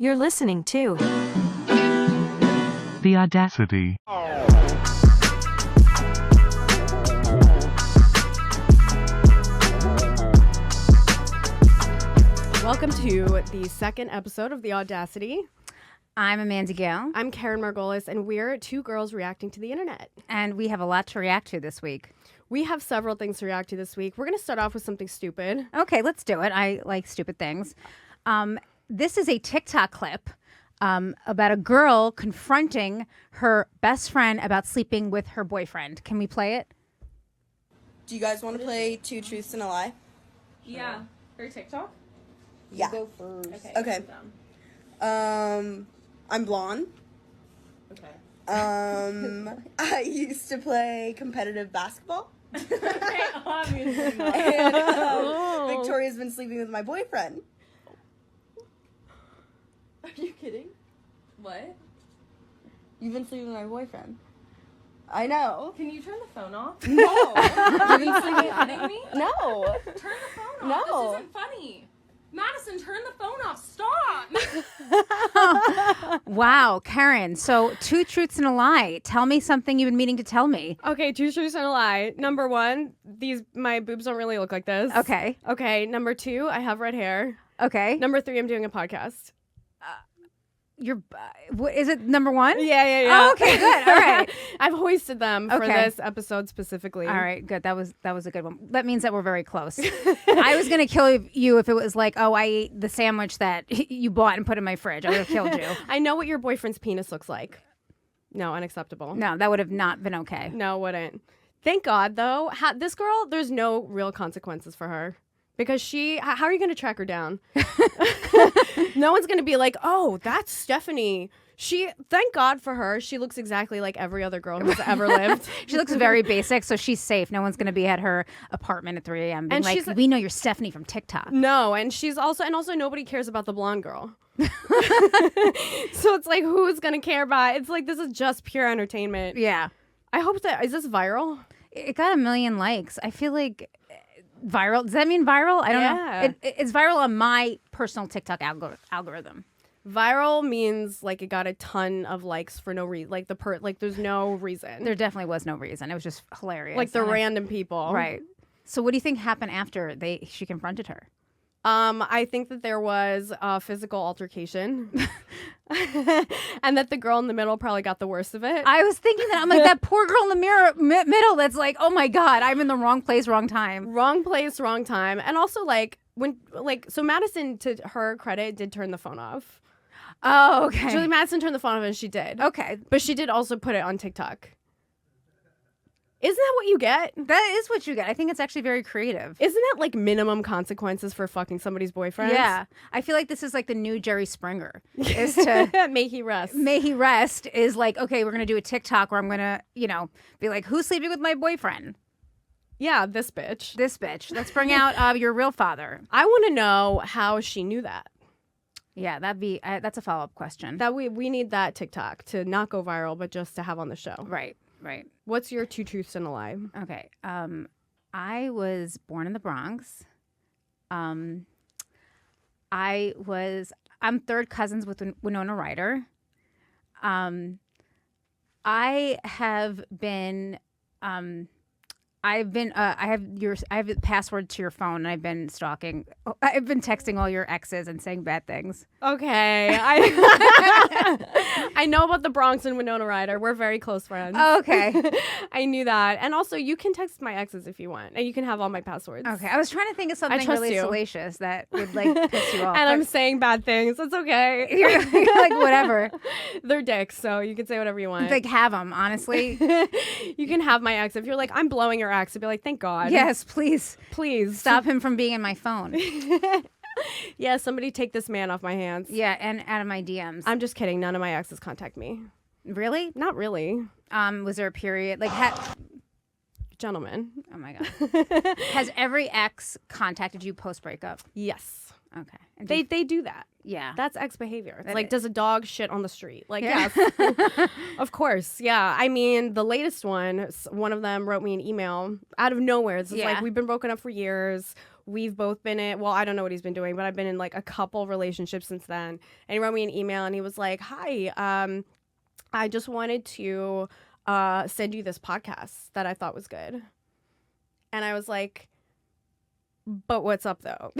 You're listening to The Audacity. Welcome to the second episode of The Audacity. I'm Amanda Gale. I'm Karen Margolis, and we're two girls reacting to the internet. And we have a lot to react to this week. We have several things to react to this week. We're going to start off with something stupid. Okay, let's do it. I like stupid things. This is a TikTok clip about a girl confronting her best friend about sleeping with her boyfriend. Can we play it? Do you guys want to play Two Truths and a Lie? Yeah. For TikTok? Yeah. Go first. Okay. I'm blonde. Okay. I used to play competitive basketball. Okay, obviously not. And Victoria's been sleeping with my boyfriend. Are you kidding? What? You've been sleeping with my boyfriend. I know. Can you turn the phone off? No. Are you kidding me? No. Turn the phone No. off. This isn't funny. Madison, turn the phone off. Stop. Wow, Karen. So, two truths and a lie. Tell me something you've been meaning to tell me. Okay, two truths and a lie. Number one, my boobs don't really look like this. Okay. Okay, number two, I have red hair. Okay. Number three, I'm doing a podcast. Is it number one? Yeah. Oh, okay, good. All right. I've hoisted them for Okay. this episode specifically. All right, good. That was a good one. That means that we're very close. I was going to kill you if it was like, oh, I ate the sandwich that you bought and put in my fridge. I would have killed you. I know what your boyfriend's penis looks like. No, unacceptable. No, that would have not been okay. No, wouldn't. Thank God, though. This girl, there's no real consequences for her. Because how are you going to track her down? No one's going to be like, oh, that's Stephanie. Thank God for her. She looks exactly like every other girl who's ever lived. She looks very basic, so she's safe. No one's going to be at her apartment at 3 a.m. being And like, she's- we know you're Stephanie from TikTok. No, and also nobody cares about the blonde girl. So it's like, who's going to care about? It's like, this is just pure entertainment. Yeah. I hope is this viral? It got 1 million likes. I feel like viral. Does that mean viral? I don't know. It's viral on my personal TikTok algorithm. Viral means like it got a ton of likes for no reason. Like there's no reason. There definitely was no reason. It was just hilarious. Like the random people. Right. So what do you think happened after she confronted her? I think that there was a physical altercation and that the girl in the middle probably got the worst of it. I was thinking that. I'm like, that poor girl in the middle that's like, oh my God, I'm in the wrong place, wrong time. Wrong place, wrong time. And also so Madison, to her credit, did turn the phone off. Oh, okay. Julie Madison turned the phone off and she did. Okay. But she did also put it on TikTok. Isn't that what you get? That is what you get. I think it's actually very creative. Isn't that like minimum consequences for fucking somebody's boyfriend? Yeah. I feel like this is like the new Jerry Springer. Is to May he rest. May he rest is like, okay, we're going to do a TikTok where I'm going to, be like, who's sleeping with my boyfriend? Yeah, this bitch. This bitch. Let's bring out your real father. I want to know how she knew that. Yeah, that's a follow-up question. That we need that TikTok to not go viral, but just to have on the show. Right. What's your two truths and a lie? Okay. I was born in the Bronx. I'm third cousins with Winona Ryder. I have been I have the password to your phone, and I've been stalking. I've been texting all your exes and saying bad things. Okay, I know about the Bronx and Winona Ryder. We're very close friends. Okay, I knew that. And also, you can text my exes if you want, and you can have all my passwords. Okay, I was trying to think of something really salacious that would like piss you off. And I'm saying bad things. It's okay. You're like, whatever. They're dicks, so you can say whatever you want. Like, have them, honestly. You can have my ex if you're like, I'm blowing your ex. I'd be like, thank God. Yes, please stop him from being in my phone. Yeah, somebody take this man off my hands. Yeah, and out of my DMs. I'm just kidding. None of my exes contact me. Really? Not really. Was there a period like gentlemen? Oh my God. Has every ex contacted you post breakup? Yes. Okay. And They do that. Yeah. That's ex behavior. That Like, is. does a dog shit on the street? Like, Yeah. yes. Of course. Yeah. I mean, the latest one of them wrote me an email out of nowhere. It's like, we've been broken up for years. we've both been in, well, I don't know what he's been doing, but I've been in like a couple relationships since then. And he wrote me an email and he was like, hi, I just wanted to send you this podcast that I thought was good. And I was like, but what's up though?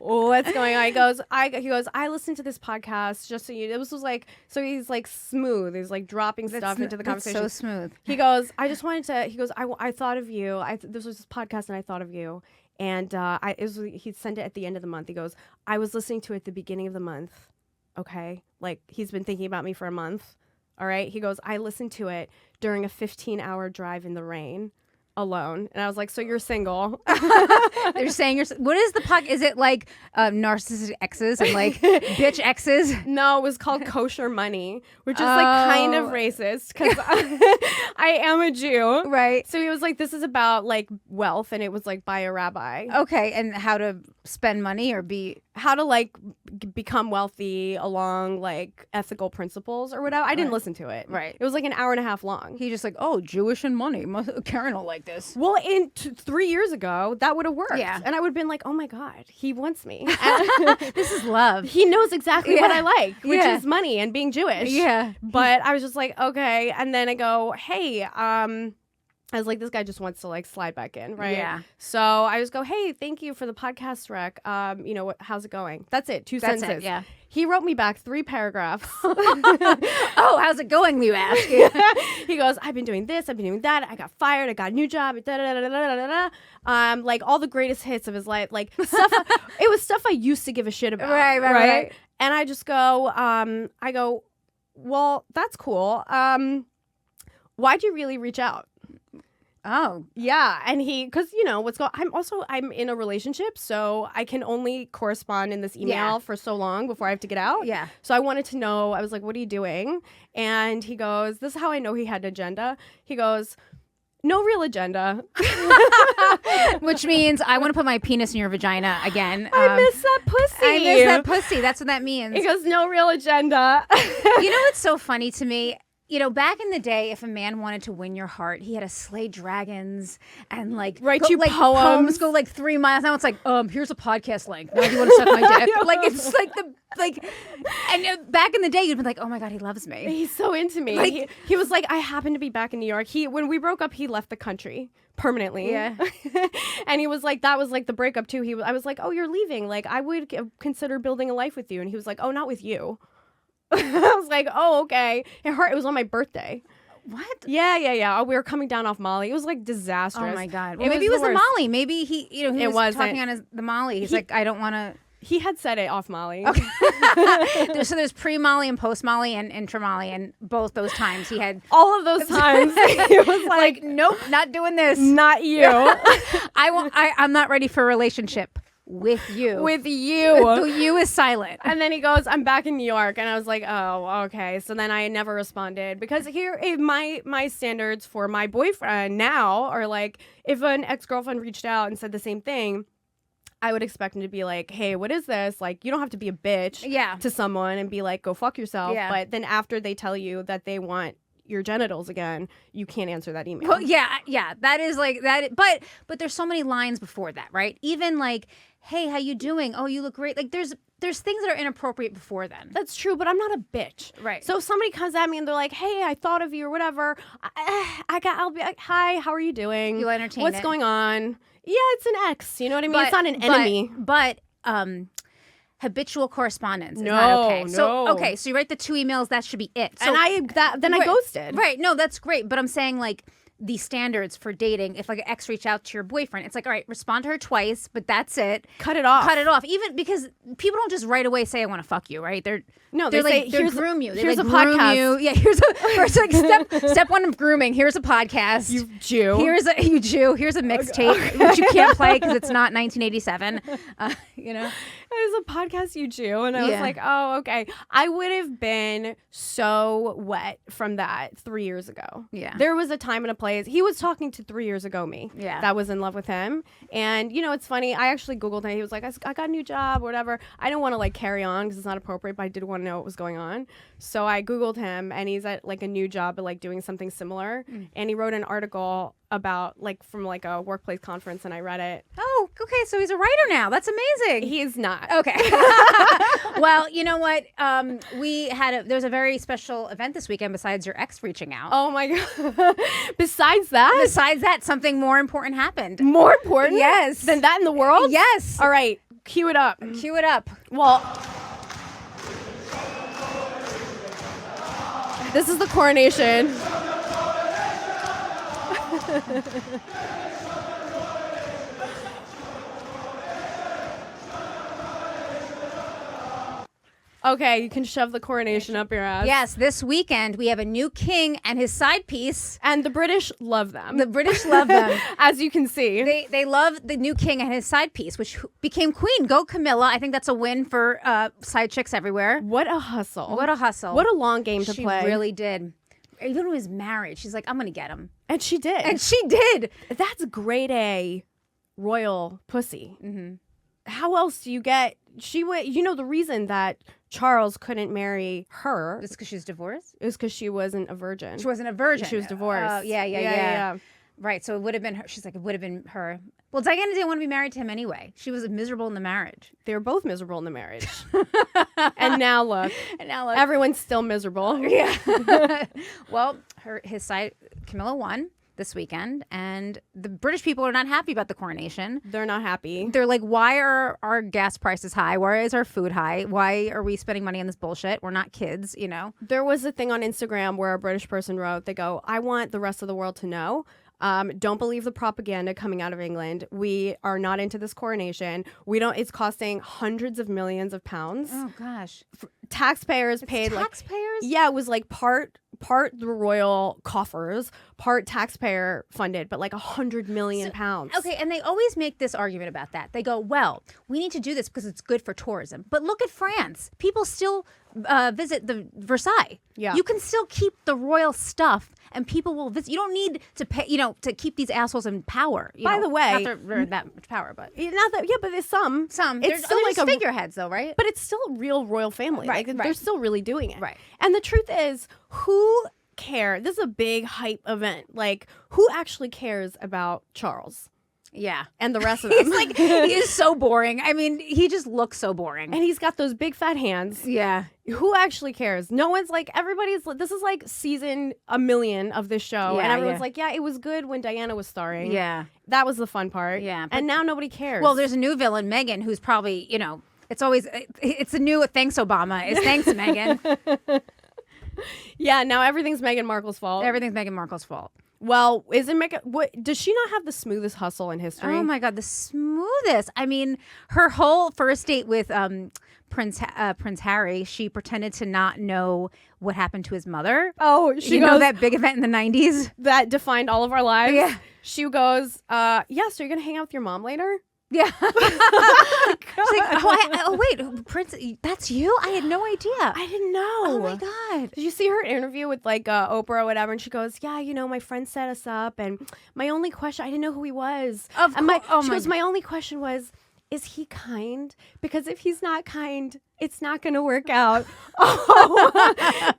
What's going on? He goes, I listened to this podcast just so you, it was like, so he's like smooth. He's like dropping stuff into the conversation. So smooth. He goes, I just wanted to, he goes, I thought of you. This was this podcast and I thought of you. And he sent it at the end of the month. He goes, I was listening to it at the beginning of the month. Okay. Like he's been thinking about me for a month. All right. He goes, I listened to it during a 15-hour drive in the rain. Alone. And I was like, so you're single. They're saying what is the podcast? Is it like narcissistic exes and like bitch exes? No, it was called Kosher Money, which is like kind of racist because I am a Jew. Right. So he was like, this is about like wealth, and it was like by a rabbi. Okay. And how to spend money or how to like become wealthy along like ethical principles or whatever. I didn't listen to it. Right. It was like an hour and a half long. He just like, oh, Jewish and money. Karen will like this. Well, 3 years ago, that would have worked. Yeah. And I would have been like, oh my God, he wants me. This is love. He knows exactly what I like, which Yeah. is money and being Jewish. Yeah. But I was just like, okay. And then I go, hey, I was like, this guy just wants to like slide back in, right? Yeah. So I just go, hey, thank you for the podcast rec. How's it going? That's it. Two That's sentences. it, yeah. He wrote me back 3 paragraphs. Oh, how's it going, you ask? He goes, I've been doing this, I've been doing that. I got fired. I got a new job. Da, da, da, da, da, da, da. Like all the greatest hits of his life. Like stuff. It was stuff I used to give a shit about. Right. And I just go, well, that's cool. Why'd you really reach out? Oh. Yeah, and because I'm in a relationship, so I can only correspond in this email for so long before I have to get out. Yeah. So I wanted to know, I was like, what are you doing? And he goes, this is how I know he had an agenda. He goes, no real agenda. Which means I want to put my penis in your vagina again. I miss that pussy. I miss that pussy. That's what that means. He goes, no real agenda. You know what's so funny to me? You know, back in the day, if a man wanted to win your heart, he had to slay dragons and like write you like poems. Go like 3 miles. Now it's like, here's a podcast link. Now do you want to suck my dick? Like it's like and back in the day, you'd be like, oh my God, he loves me. He's so into me. Like- he was like, I happen to be back in New York. When we broke up, he left the country permanently. Yeah. And he was like, that was like the breakup too. I was like, oh, you're leaving. Like I would consider building a life with you. And he was like, oh, not with you. I was like, oh, okay. It hurt. It was on my birthday. What? Yeah. Oh, we were coming down off Molly. It was like disastrous. Oh my God. It Well, maybe it was the worst. Molly. Maybe he It was wasn't. talking on the Molly. He's like, I don't want to. He had said it off Molly. Okay. So there's pre-Molly and post-Molly and intra-Molly, and both those times he had All of those times. It was like, nope, not doing this. not you. I'm not ready for a relationship with you. With you. The you is silent. And then he goes, I'm back in New York. And I was like, oh, okay. So then I never responded because my standards for my boyfriend now are like, if an ex-girlfriend reached out and said the same thing, I would expect him to be like, hey, what is this? Like, you don't have to be a bitch to someone and be like, go fuck yourself. Yeah. But then after they tell you that they want your genitals again, you can't answer that email. Well, yeah, that is like that. But there's so many lines before that, right? Even like, hey, how you doing? Oh, you look great. Like there's things that are inappropriate before then. That's true, but I'm not a bitch. Right. So if somebody comes at me and they're like, hey, I thought of you or whatever, I'll be like, hi, how are you doing? You'll entertain What's it. going on? Yeah, it's an ex. You know what I mean? It's not an enemy. But habitual correspondence is No, not okay. no. So you write the 2 emails, that should be it. So, And I ghosted. Right. No, that's great. But I'm saying like the standards for dating, if like an ex reach out to your boyfriend, it's like, all right, respond to her twice, but that's it. Cut it off. Cut it off. Even because people don't just right away say, I want to fuck you, right? They're They like, say, they here's groom you. They here's like a groom podcast. you. Yeah, here's like step 1 of grooming. Here's a podcast. You Jew. You Jew. Here's a mixtape, which you can't play because it's not 1987. You know? It was a podcast, you Jew. And I was Yeah. like, oh, okay. I would have been so wet from that 3 years ago. Yeah. There was a time and a place plays. He was talking to 3 years ago me. Yeah. That was in love with him. And, you know, it's funny. I actually Googled him. He was like, I got a new job or whatever. I didn't want to like carry on because it's not appropriate, but I did want to know what was going on. So I Googled him and he's at like a new job, but like doing something similar. And he wrote an article about like from like a workplace conference and I read it. Oh, okay. So he's a writer now. That's amazing. He is not. Okay. Well, you know what? There's a very special event this weekend besides your ex reaching out. Oh my God. Besides that, Something more important happened. more important Yes. than that in the world? Yes. All right. Cue it up. Cue it up. Well, this is the coronation. Okay, you can shove the coronation up your ass. Yes, this weekend we have a new king and his side piece. And the British love them. The British love them. As you can see. They love the new king and his side piece, which became queen. Go Camilla. I think that's a win for side chicks everywhere. What a hustle. What a hustle. What a long game to play. She really did. Even when he was married, she's like, I'm going to get him. And she did. And she did. That's grade A royal pussy. Mm-hmm. How else do you get? You know, the reason that Charles couldn't marry her Just because she's divorced? is because she wasn't a virgin. She wasn't a virgin. She was divorced. Yeah. Right. So it would have been her. She's like, it would have been her. Well, Diana didn't want to be married to him anyway. She was miserable in the marriage. They were both miserable in the marriage. And now look. Everyone's still miserable. Yeah. Well, his side, Camilla won this weekend, and the British people are not happy about the coronation. They're not happy. They're like, why are our gas prices high? Why is our food high? Why are we spending money on this bullshit? We're not kids, you know? There was a thing on Instagram where a British person wrote, they go, I want the rest of the world to know. Don't believe the propaganda coming out of England. We are not into this coronation. It's costing hundreds of millions of pounds. Oh gosh. Taxpayers paid taxpayers? Yeah, it was like part the royal coffers, part taxpayer funded, but like 100 million pounds. Okay, and they always make this argument about that. They go, well, we need to do this because it's good for tourism. But look at France. People still visit the Versailles. Yeah. You can still keep the royal stuff and people will visit. You don't need to pay, to keep these assholes in power. By the way, not that they're that much power, but not that. Yeah, but there's some. It's still like figureheads, though, right? But it's still a real royal family. Right, Like right. they're still really doing it. Right. And the truth is, who cares? This is a big hype event. Like, who actually cares about Charles? Yeah. And the rest of them. He is so boring. I mean, he just looks so boring. And he's got those big fat hands. Yeah. Who actually cares? No one's like, this is like season 1,000,000 of this show. Yeah, and everyone's yeah. like, yeah, it was good when Diana was starring. Yeah. That was the fun part. Yeah, And now nobody cares. Well, there's a new villain, Meghan, who's probably, it's a new thanks Obama. It's thanks Meghan. Yeah, now everything's Meghan Markle's fault. Everything's Meghan Markle's fault. Well, isn't Meghan? What does she not have the smoothest hustle in history? Oh my God, the smoothest. I mean, her whole first date with Prince Harry, she pretended to not know what happened to his mother. Oh, she you goes, know that big event in the 90s? that defined all of our lives. Yeah. She goes, yeah, so you're gonna hang out with your mom later? Yeah. She's like, wait, Prince, that's you? I had no idea. I didn't know. Oh my God. Did you see her interview with like Oprah or whatever? And she goes, yeah, my friend set us up, and my only question, I didn't know who he was. Of And course. she goes, my only question was, is he kind? Because if he's not kind, it's not going to work out. Oh,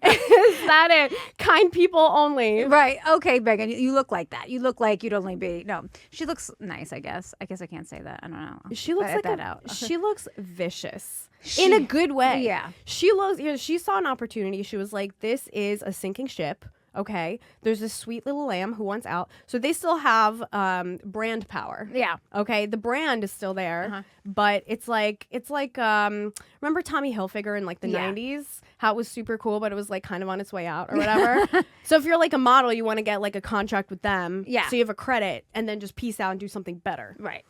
is that it? Kind people only. Right. Okay, Megan, you look like that. You look like you'd only be, no. She looks nice, I guess. I guess I can't say that. I don't know. She looks Edit like that out. she looks vicious in a good way. Yeah. She looks. She saw an opportunity. She was like, "This is a sinking ship." Okay, there's this sweet little lamb who wants out. So they still have brand power. Yeah. Okay, the brand is still there, but it's like remember Tommy Hilfiger in like the Yeah. 90s? How it was super cool, but it was like kind of on its way out or whatever. So if you're like a model, you want to get like a contract with them. Yeah. So you have a credit and then just peace out and do something better. Right.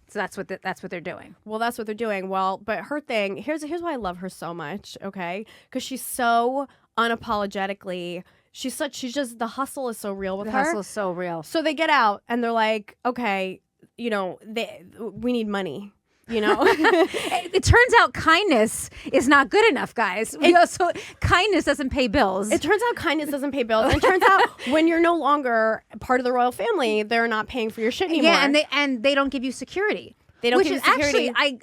So that's what they're doing. Well, that's what they're doing. Well, but her thing, here's why I love her so much, okay? Because she's so unapologetically, she's just, the hustle is so real with The her. hustle is so real. So they get out and they're like, okay, we need money. you know. It turns out kindness is not good enough, guys. So kindness doesn't pay bills. It turns out kindness doesn't pay bills. And it turns out when you're no longer part of the royal family, they're not paying for your shit anymore. Yeah, and they don't give you security. They don't Which give is you security. actually,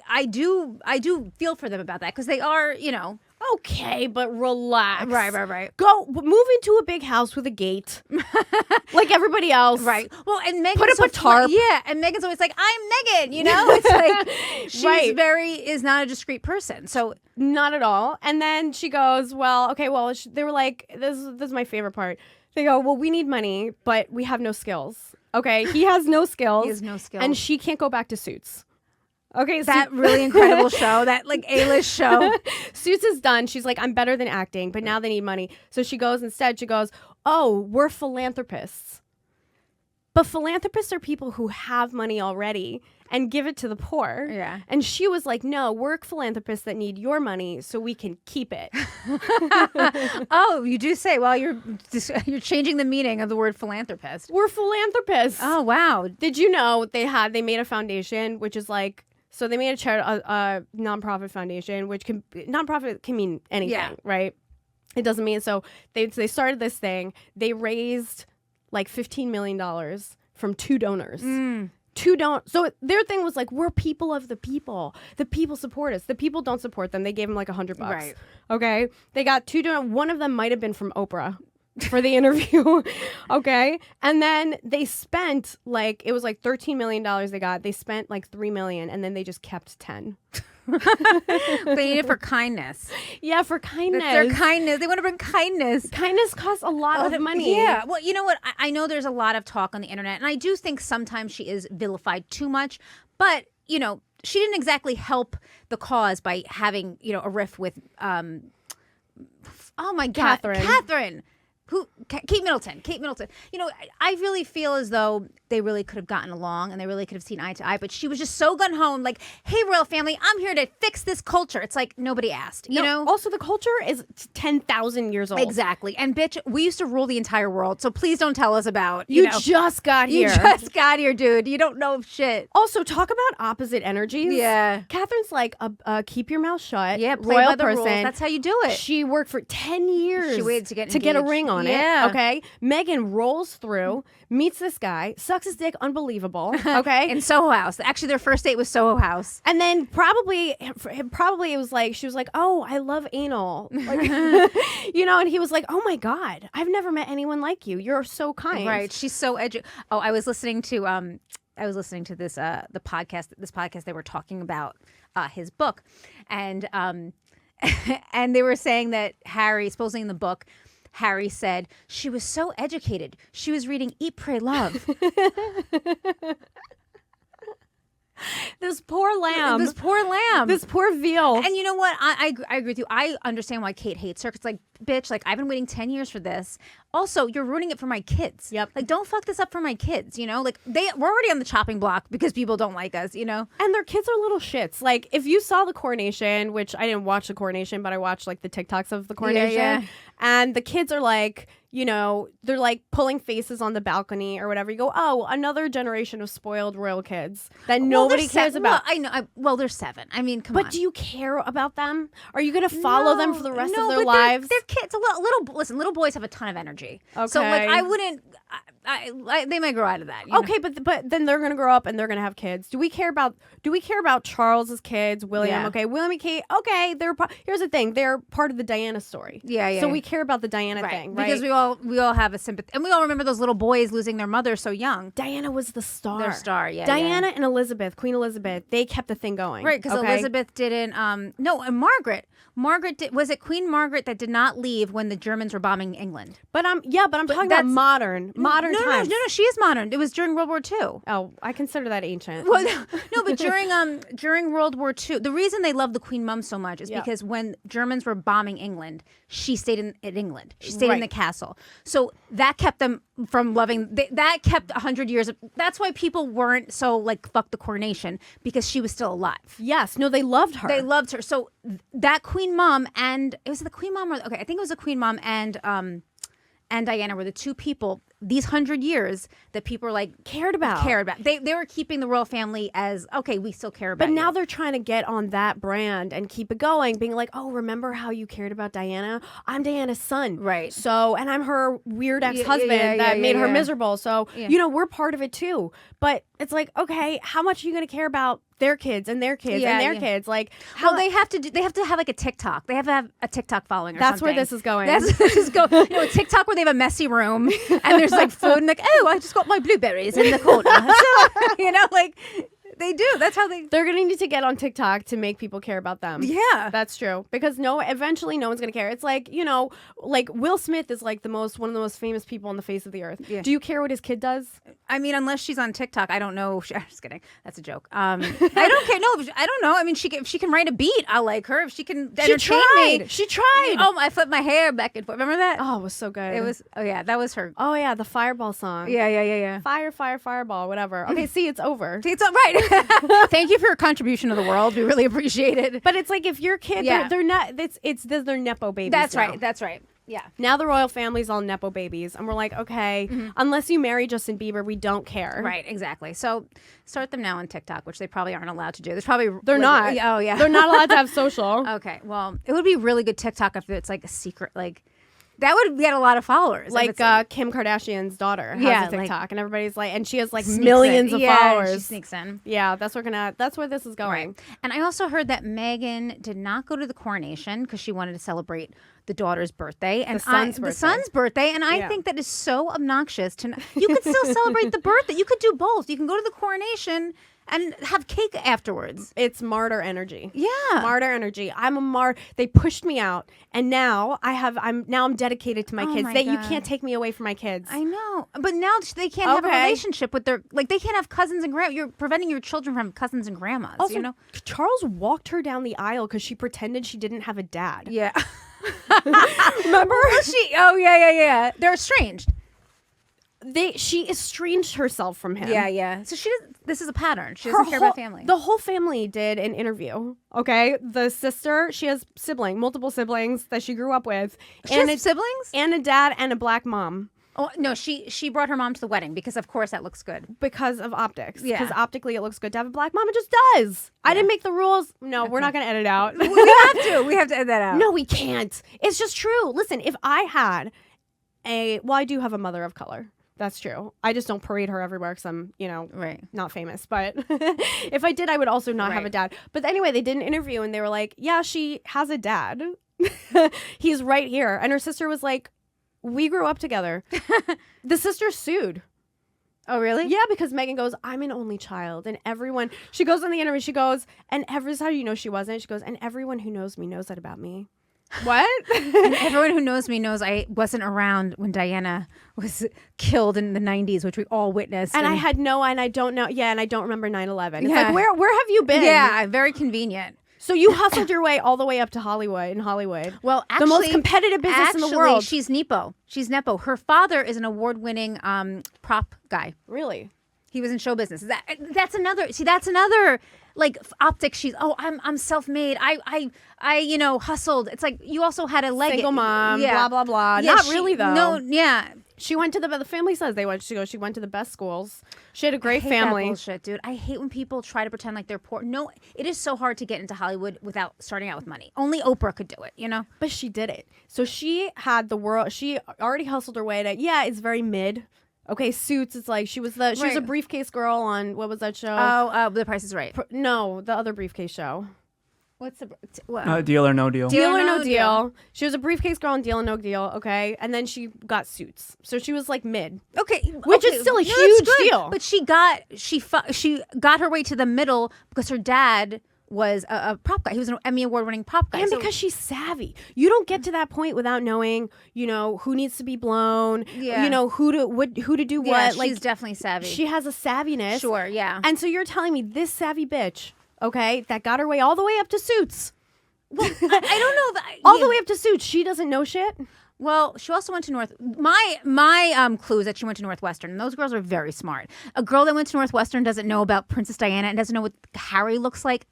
I do feel for them about that because they are, you know. Okay, but relax. Right. Go move into a big house with a gate, like everybody else. Right. Well, and Megan's Put up a tarp. Yeah, and Megan's always like, "I'm Megan," you know. It's like she's Right. is not a discreet person. So Not at all. And then she goes, well, okay, well, they were like, this is my favorite part. They go, well, we need money, but we have no skills. Okay, he has no skills. He has no skills. And she can't go back to Suits. Okay, that really incredible show, that like A-list show. Suits is done. She's like, I'm better than acting, but now they need money. So she goes, oh, we're philanthropists. But philanthropists are people who have money already and give it to the poor. Yeah. And she was like, no, we're philanthropists that need your money so we can keep it. Oh, you do say, well, you're changing the meaning of the word philanthropist. We're philanthropists. Oh, wow. Did you know they made a foundation, which is like, so they made a nonprofit foundation, which nonprofit can mean anything, right? It doesn't mean, so they started this thing. They raised like $15 million from 2 donors. So their thing was like, we're people of the people. The people support us. The people don't support them. They gave them like $100. Right. Okay. They got 2 donors. One of them might have been from Oprah for the interview. Okay. And then they spent like, it was like $13 million they got. They spent like $3 million and then they just kept 10. They need it for kindness. Yeah, for kindness. That's their kindness. They want to bring kindness. Kindness costs a lot of money. Yeah. Well, you know what? I know there's a lot of talk on the internet, and I do think sometimes she is vilified too much. But, you know, she didn't exactly help the cause by having, you know, a riff with, oh my God, Catherine. Kate Middleton. You know, I really feel as though they really could have gotten along and they really could have seen eye to eye, but she was just so gun-ho, like, hey, royal family, I'm here to fix this culture. It's like nobody asked, you know? Also, the culture is 10,000 years old. Exactly. And bitch, we used to rule the entire world, so please don't tell us about, You know. just got here. You just got here, dude. You don't know shit. Also, talk about opposite energies. Yeah. Catherine's like, keep your mouth shut. Yeah, play royal by the person. rules. That's how you do it. She worked for 10 years. She waited to get a engaged. ring on Yeah. it. Okay. Meghan rolls through, meets this guy, sucks his dick, unbelievable. Okay. In Soho House. Actually, their first date was Soho House. And then probably it was like, she was like, oh, I love anal. Like, you know, and he was like, oh my God, I've never met anyone like you. You're so kind. Right. She's so Oh, I was listening to this the podcast they were talking about his book, and and they were saying that Harry, supposedly in the book, Harry said she was so educated. She was reading Eat, Pray, Love. This poor lamb. This poor lamb. This poor veal. And you know what? I agree with you. I understand why Kate hates her. It's like, bitch, like, I've been waiting 10 years for this. Also, you're ruining it for my kids. Yep. Like, don't fuck this up for my kids, you know? Like, we're already on the chopping block because people don't like us, you know? And their kids are little shits. Like, if you saw the coronation, which I didn't watch the coronation, but I watched, like, the TikToks of the coronation. Yeah. And the kids are like, you know, they're like pulling faces on the balcony or whatever. You go, oh, another generation of spoiled royal kids that nobody cares about. Well, I know. Well, they're 7. I mean, come on. But do you care about them? Are you going to follow them for the rest of their but lives? They're kids. Listen, little boys have a ton of energy. Okay. So, like, I wouldn't. They might grow out of that. You Okay, know? but then they're gonna grow up and they're gonna have kids. Do we care about Charles's kids? William? Yeah. Okay, William and Kate. Okay, here's the thing. They're part of the Diana story. Yeah. So we care about the Diana thing, right? Because we all have a sympathy, and we all remember those little boys losing their mother so young. Diana was the star. Their star, yeah. Diana and Elizabeth, Queen Elizabeth, they kept the thing going. Right, because okay? Elizabeth didn't. No, and Margaret. Was it Queen Margaret that did not leave when the Germans were bombing England? But I'm talking about modern times. No, she is modern. It was during World War II. Oh, I consider that ancient. Well, no, but during World War II, the reason they love the Queen Mum so much is because when Germans were bombing England, she stayed in England. She stayed in the castle. So that kept them from loving. That kept 100 years. That's why people weren't so like fuck the coronation, because she was still alive. Yes, no, they loved her. They loved her. So that Queen Mum and it was the Queen Mum. I think it was the Queen Mum and Diana were the two people. these 100 years that people are like cared about. They were keeping the royal family as, okay, we still care about But now you. they're trying to get on that brand and keep it going, being like, oh, remember how you cared about Diana? I'm Diana's son. Right. So, and I'm her weird ex-husband yeah, that made her yeah. miserable. So, we're part of it too. But it's like, okay, how much are you going to care about their kids and their kids and their kids? Like, how Well, they have to have like a TikTok. They have to have a TikTok following or that's something. where this is going. That's where this is going. A TikTok where they have a messy room and there's like food and like, oh, I just got my blueberries in the corner. So, like they do. That's how they. They're going to need to get on TikTok to make people care about them. Yeah. That's true. Because eventually no one's going to care. It's like, like Will Smith is like one of the most famous people on the face of the earth. Yeah. Do you care what his kid does? I mean, unless she's on TikTok, I don't know. I'm just kidding. That's a joke. I don't care. No, I don't know. I mean, if she can write a beat, I'll like her. If she can entertain me. She tried. Oh, I flipped my hair back and forth. Remember that? Oh, it was so good. It was. Oh yeah, that was her. Oh yeah, the Fireball song. Yeah. Fire, fireball, whatever. Okay, see, it's over. See, it's all right. Thank you for your contribution to the world. We really appreciate it. But it's like if your kid, they're not. They're nepo babies. That's now. right. That's right. Yeah. Now the royal family's all nepo babies, and we're like, okay, unless you marry Justin Bieber, we don't care. Right. Exactly. So start them now on TikTok, which they probably aren't allowed to do. There's probably They're not. Oh yeah. They're not allowed to have social. Okay. Well, it would be really good TikTok if it's like a secret, like. That would get a lot of followers. Like Kim Kardashian's daughter has a TikTok, and everybody's like, and she has like millions of followers. She sneaks in. Yeah, that's where this is going. Right. And I also heard that Meghan did not go to the coronation because she wanted to celebrate the daughter's birthday and the son's birthday. And I think that is so obnoxious. You could still celebrate the birthday. You could do both. You can go to the coronation and have cake afterwards. It's martyr energy. Yeah. Martyr energy. I'm a martyr. They pushed me out, and now I'm dedicated to my kids. You can't take me away from my kids. I know. But now they can't have a relationship with their, like, they can't have cousins and grandmas. You're preventing your children from cousins and grandmas, Also, Charles walked her down the aisle because she pretended she didn't have a dad. Yeah. Remember? Oh, yeah. They're estranged. She estranged herself from him. Yeah. So this is a pattern. She doesn't care about family. The whole family did an interview. Okay, the sister, she has multiple siblings that she grew up with. She has siblings? And a dad and a black mom. Oh no, she brought her mom to the wedding because of course that looks good. Because of optics. Yeah. Because optically it looks good to have a black mom. It just does. I didn't make the rules. No, we're not going to edit out. We have to. We have to edit that out. No, we can't. It's just true. Listen, if I had I do have a mother of color. That's true. I just don't parade her everywhere because I'm, not famous. But if I did, I would also not have a dad. But anyway, they did an interview and they were like, yeah, she has a dad. He's right here. And her sister was like, we grew up together. The sister sued. Oh, really? Yeah, because Meghan goes, I'm an only child. And she goes on the interview, she goes, this is how you know she wasn't. She goes, and everyone who knows me knows that about me. What? And everyone who knows me knows I wasn't around when Diana was killed in the 90s, which we all witnessed. And I don't know. Yeah, and I don't remember 9/11. It's like, where have you been? Yeah, very convenient. So you hustled your way all the way up to Hollywood. Well, actually, the most competitive business in the world. She's Nepo. Her father is an award-winning prop guy. Really? He was in show business. That's another like optics. I'm self-made. I hustled. It's like you also had a leg. Single mom. Blah blah blah. Yeah, not really though. No. Yeah. She went to the family says she went to the best schools. She had a great I hate family. That bullshit, dude. I hate when people try to pretend like they're poor. No, it is so hard to get into Hollywood without starting out with money. Only Oprah could do it, But she did it. So she had the world. She already hustled her way to. Yeah, it's very mid. Okay, Suits. It's like she was a briefcase girl on what was that show? Oh, The Price is Right. No, the other briefcase show. What's the Deal or No Deal? Deal or No Deal. She was a briefcase girl on Deal or No Deal. Okay, and then she got Suits, so she was like mid. Okay, which is still a huge deal. But she got her way to the middle because her dad was a prop guy. He was an Emmy award-winning prop guy. And because she's savvy. You don't get to that point without knowing, who needs to be blown, who to do what. Like, she's definitely savvy. She has a savviness. Sure, yeah. And so you're telling me this savvy bitch, okay, that got her way all the way up to Suits. Well, I don't know. All the way up to Suits. She doesn't know shit. Well, she also went to My clue is that she went to Northwestern, and those girls are very smart. A girl that went to Northwestern doesn't know about Princess Diana and doesn't know what Harry looks like.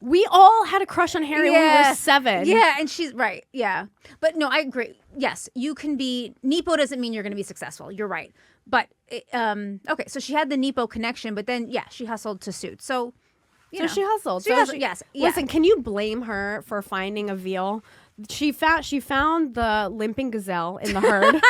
We all had a crush on Harry when we were 7. Yeah, and she's right. Yeah. But no, I agree. yes, you can be Nepo doesn't mean you're going to be successful. You're right. But okay, so she had the Nepo connection, but then she hustled to suit. So So she hustled. She hustled, yes. Yeah. Listen, can you blame her for finding a veal? She found the limping gazelle in the herd,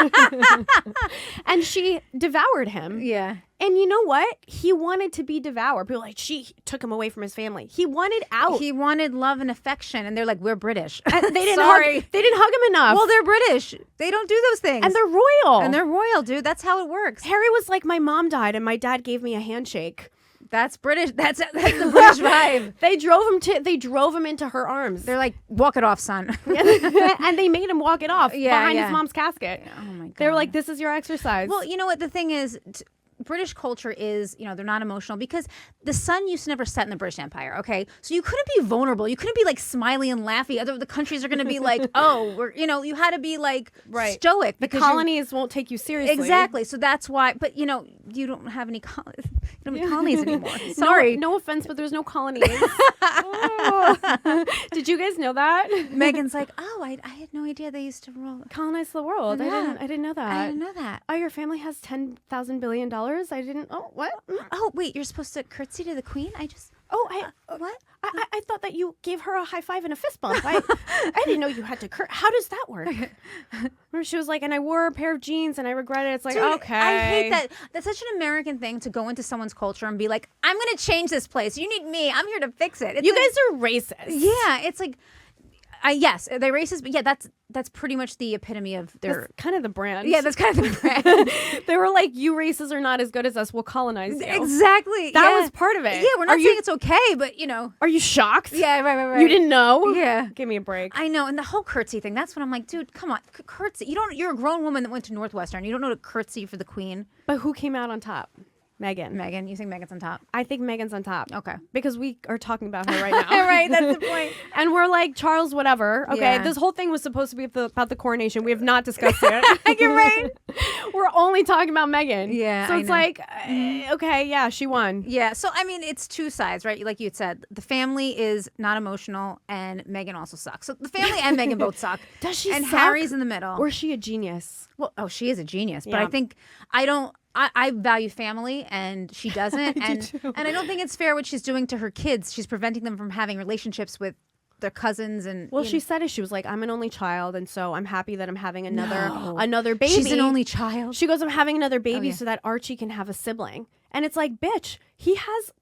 and she devoured him. Yeah. And you know what? He wanted to be devoured. People were like, she took him away from his family. He wanted out. He wanted love and affection, and they're like, we're British. They didn't Sorry. They didn't hug him enough. Well, they're British. They don't do those things. and they're royal. And they're royal, dude. That's how it works. Harry was like, my mom died, and my dad gave me a handshake. That's British. That's the British vibe. They drove him into her arms. They're like, walk it off, son. And they made him walk it off behind yeah. his mom's casket. Oh my God. They were like, this is your exercise. Well, you know what the thing is. British culture is, they're not emotional because the sun used to never set in the British Empire, okay? So you couldn't be vulnerable. You couldn't be like smiley and laughy. The countries are going to be like, oh, you had to be like stoic. The colonies won't take you seriously. Exactly. So that's why, but you don't have any colonies anymore. Sorry. No offense, but there's no colonies. Did you guys know that? Megan's like, oh, I had no idea they used to Colonize the world. Yeah. I didn't know that. I didn't know that. Oh, your family has $10,000 billion? I didn't. Oh, what? Oh, wait, you're supposed to curtsy to the queen? What? I thought that you gave her a high five and a fist bump. I didn't know you had to How does that work? Where she was like, and I wore a pair of jeans and I regret it. It's like, Dude, okay. I hate that. That's such an American thing to go into someone's culture and be like, I'm going to change this place. You need me. I'm here to fix it. It's You like, guys are racist. Yeah, it's like, yes, they're racist, but yeah, that's pretty much the epitome of their. That's kind of the brand. Yeah, that's kind of the brand. They were like, you races are not as good as us. We'll colonize you. Exactly. That yeah. was part of it. Yeah, we're not saying it's okay, but Are you shocked? Yeah, right. You didn't know? Yeah. Give me a break. I know, and the whole curtsy thing, that's when I'm like, dude, come on, curtsy. You're a grown woman that went to Northwestern. You don't know to curtsy for the queen. But who came out on top? Megan. Megan, you think Megan's on top? I think Megan's on top. Okay. Because we are talking about her right now. Right, that's the point. And we're like, Charles, whatever. Okay, Yeah. this whole thing was supposed to be about the coronation. We have not discussed it. You're right. We're only talking about Megan. Yeah, So I it's know. like, okay, yeah, she won. Yeah, so I mean, it's two sides, right? Like you had said, the family is not emotional, and Megan also sucks. So the family and Megan both suck. Does she And suck? Harry's in the middle. Or is she a genius? Well, she is a genius, but Yeah. I think I value family, and she doesn't, and I don't think it's fair what she's doing to her kids. She's preventing them from having relationships with their cousins, and Well, she said it. She was like, I'm an only child, and so I'm happy that I'm having another baby. she's an only child. She goes, I'm having another baby yeah. so that Archie can have a sibling. And it's like, bitch, he has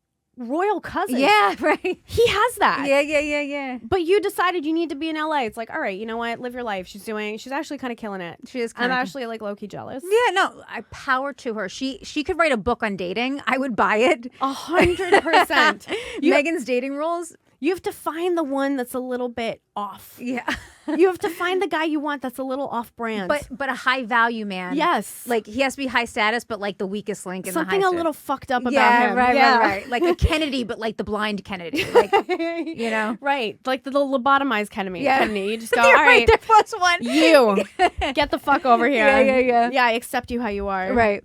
royal cousins. Yeah, right. He has that. Yeah. But you decided you need to be in LA. It's like, all right, you know what? Live your life. She's actually kind of killing it. She is I'm kinda actually like low-key jealous. Yeah, no, I power to her. She could write a book on dating. I would buy it. 100%. Megan's dating rules. You have to find the one that's a little bit off. Yeah. You have to find the guy you want that's a little off-brand. But a high value man. Yes. Like he has to be high status, but like the weakest link in something the high a little fucked up about yeah, him. right. Like a Kennedy, but like the blind Kennedy. Like Right. Like the lobotomized Kennedy. Yeah. Kennedy. You just go, You're all right, right, there was one. you get the fuck over here. Yeah. Yeah, I accept you how you are. Right.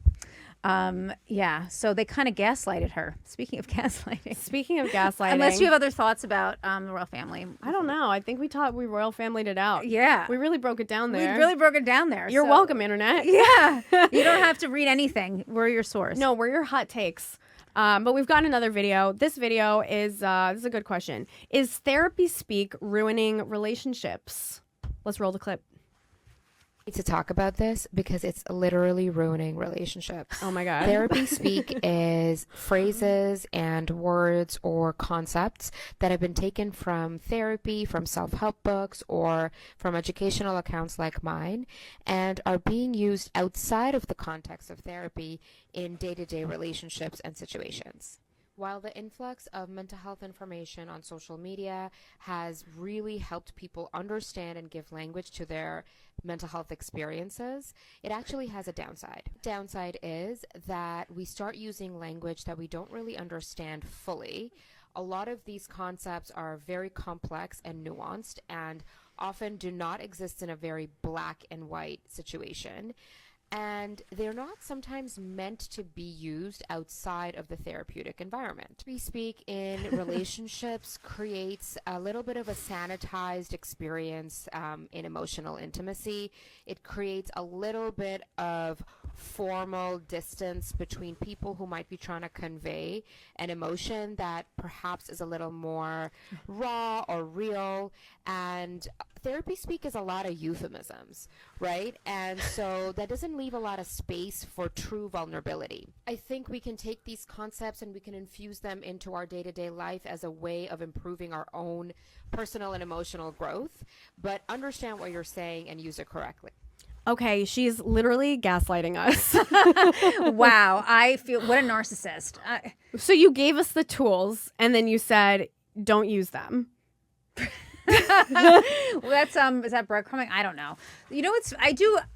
Yeah. So they kind of gaslighted her. Speaking of gaslighting. Speaking of gaslighting. Unless you have other thoughts about the royal family. I don't know. I think we royal familyed it out. Yeah. We really broke it down there. We really broke it down there. You're so- welcome, internet. Yeah. You don't have to read anything. We're your source. No, we're your hot takes. But we've got another video. This video is this is a good question. Is therapy speak ruining relationships? Let's roll the clip. To talk about this because it's literally ruining relationships. Oh my God. Therapy speak is phrases and words or concepts that have been taken from therapy, from self-help books, or from educational accounts like mine, and are being used outside of the context of therapy in day-to-day relationships and situations. While the influx of mental health information on social media has really helped people understand and give language to their mental health experiences, it actually has a downside. Downside is that we start using language that we don't really understand fully. A lot of these concepts are very complex and nuanced and often do not exist in a very black and white situation. and they're not sometimes meant to be used outside of the therapeutic environment. We speak in relationships creates a little bit of a sanitized experience in emotional intimacy. It creates a little bit of formal distance between people who might be trying to convey an emotion that perhaps is a little more raw or real. And therapy speak is a lot of euphemisms, right? And so that doesn't leave a lot of space for true vulnerability. I think we can take these concepts and we can infuse them into our day-to-day life as a way of improving our own personal and emotional growth, but understand what you're saying and use it correctly. Okay, she's literally gaslighting us. Wow, I feel what a narcissist. So you gave us the tools and then you said, don't use them. Well, that's is that breadcrumbing? I don't know. You know,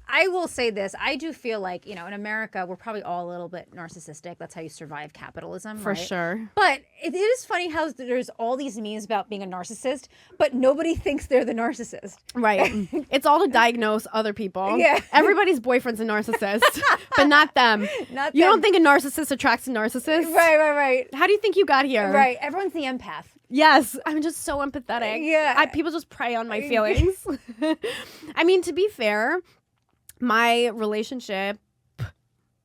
I will say this. I do feel like, you know, in America, we're probably all a little bit narcissistic. That's how you survive capitalism, For right? sure. But it is funny how there's all these memes about being a narcissist, but nobody thinks they're the narcissist. Right. It's all to diagnose other people. Yeah. Everybody's boyfriend's a narcissist, but not them. Not You them. don't think a narcissist attracts a narcissist? Right. How do you think you got here? Right. Everyone's the empath. Yes, I'm just so empathetic. Yeah. People just prey on my feelings. I mean, to be fair, my relationship,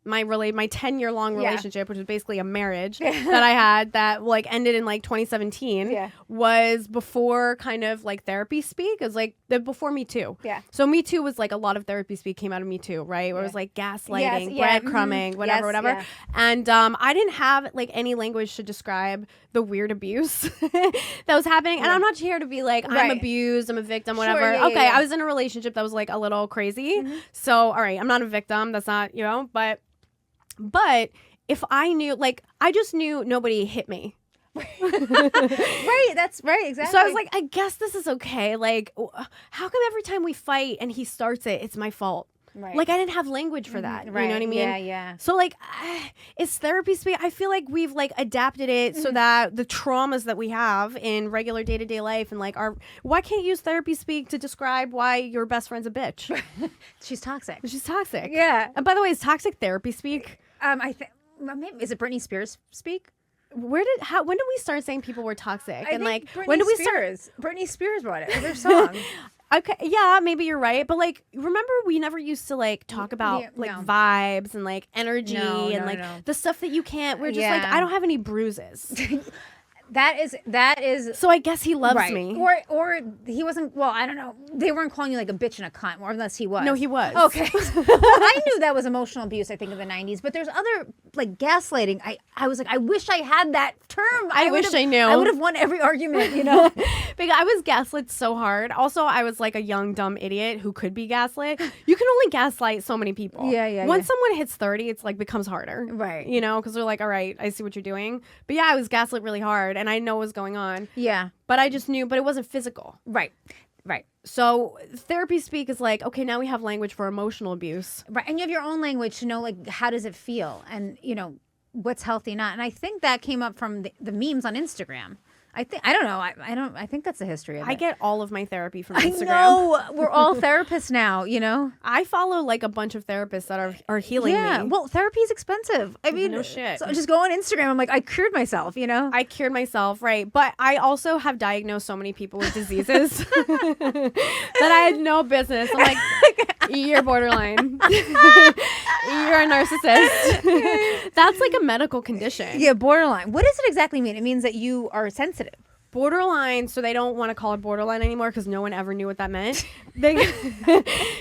my 10-year-long Yeah. relationship, which was basically a marriage that I had that like ended in like 2017, Yeah. was before kind of like therapy speak. It was like before Me Too. Yeah. So Me Too was like a lot of therapy speak came out of Me Too, right? Where it was like gaslighting, Yes, yeah, breadcrumbing, mhm. whatever. Yes, yeah. And I didn't have like any language to describe the weird abuse that was happening. And I'm not here to be like, I'm Right. abused, I'm a victim, Sure, whatever. yeah, Okay, yeah. I was in a relationship that was like a little crazy. So, all right, I'm not a victim. That's not, you know, but if I knew, like, I just knew nobody hit me. Right. That's right. Exactly. So I was like, I guess this is okay. Like, how come every time we fight and he starts it, it's my fault? Right. Like, I didn't have language for that. Right. You know what I mean? Yeah. So, like, it's therapy speak. I feel like we've, like, adapted it so that the traumas that we have in regular day-to-day life and, like, why can't you use therapy speak to describe why your best friend's a bitch? She's toxic. She's toxic. Yeah. And by the way, is toxic therapy speak? I think is it Britney Spears speak? When did we start saying people were toxic? I And, think like, Britney when did we Spears. start? Britney Spears brought it. It was their song. Okay, yeah, maybe you're right. But, like, remember we never used to, like, talk about, Yeah, like, no. vibes and, like, energy No, and, no, like, no. the stuff that you can't. We're just, like, Yeah. I don't have any bruises. That is So I guess he loves right. me. Or he wasn't. Well, I don't know. They weren't calling you like a bitch and a cunt, or unless he was. No, he was. Okay. Well, I knew that was emotional abuse. I think in the '90s, but there's other like gaslighting. I was like, I wish I had that term. I wish would've- I knew. I would have won every argument. You know. Because I was gaslit so hard. Also, I was like a young, dumb idiot who could be gaslit. You can only gaslight so many people. Yeah, Once yeah. someone hits 30, it's like becomes harder. Right. You know, because they're like, all right, I see what you're doing. But yeah, I was gaslit really hard and I know what was going on. Yeah. But I just knew, but it wasn't physical. Right. So therapy speak is like, okay, now we have language for emotional abuse. Right. And you have your own language to know like how does it feel and you know what's healthy not. And I think that came up from the memes on Instagram. I don't know. I think that's the history of it. I get all of my therapy from I Instagram. know. We're all therapists now, you know? I follow like a bunch of therapists that are healing Yeah. me. Well, therapy is expensive. I mean, No shit. So just go on Instagram. I'm like, I cured myself, you know? I cured myself, right? But I also have diagnosed so many people with diseases that I had no business. I'm like, you're borderline. You're a narcissist. That's like a medical condition. Yeah, borderline. What does it exactly mean? It means that you are sensitive. Borderline, so they don't want to call it borderline anymore because no one ever knew what that meant.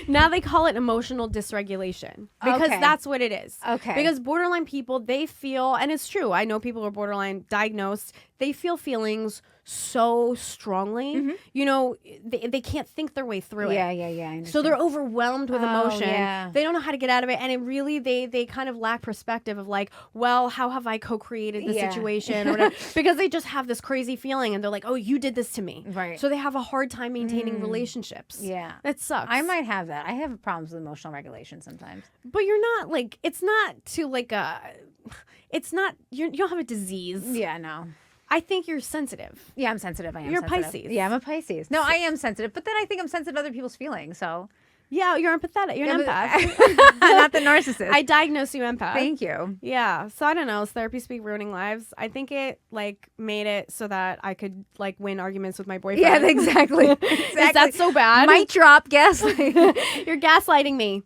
Now they call it emotional dysregulation because Okay. that's what it is. Okay. Because borderline people, they feel, and it's true, I know people who are borderline diagnosed, they feel feelings so strongly. You know, they can't think their way through it. Yeah. I understand. So they're overwhelmed with Oh, emotion. yeah. They don't know how to get out of it. And it really, they kind of lack perspective of like, well, how have I co-created the Yeah. situation or whatever? Because they just have this crazy feeling and they're like, oh, you did this to me. Right. So they have a hard time maintaining relationships. Yeah. That sucks. I might have that. I have problems with emotional regulation sometimes. But you're not like, it's not to like it's not, you don't have a disease. Yeah, no. I think you're sensitive. Yeah, I'm sensitive. I am You're sensitive. Pisces. Yeah, I'm a Pisces. No, I am sensitive. But then I think I'm sensitive to other people's feelings. So Yeah, you're empathetic. You're an empath. Not the narcissist. I diagnose you empath. Thank you. Yeah. So I don't know. Is therapy speak ruining lives? I think it like made it so that I could like win arguments with my boyfriend. Yeah, exactly. Is that so bad? Mic drop, gaslight. You're gaslighting me.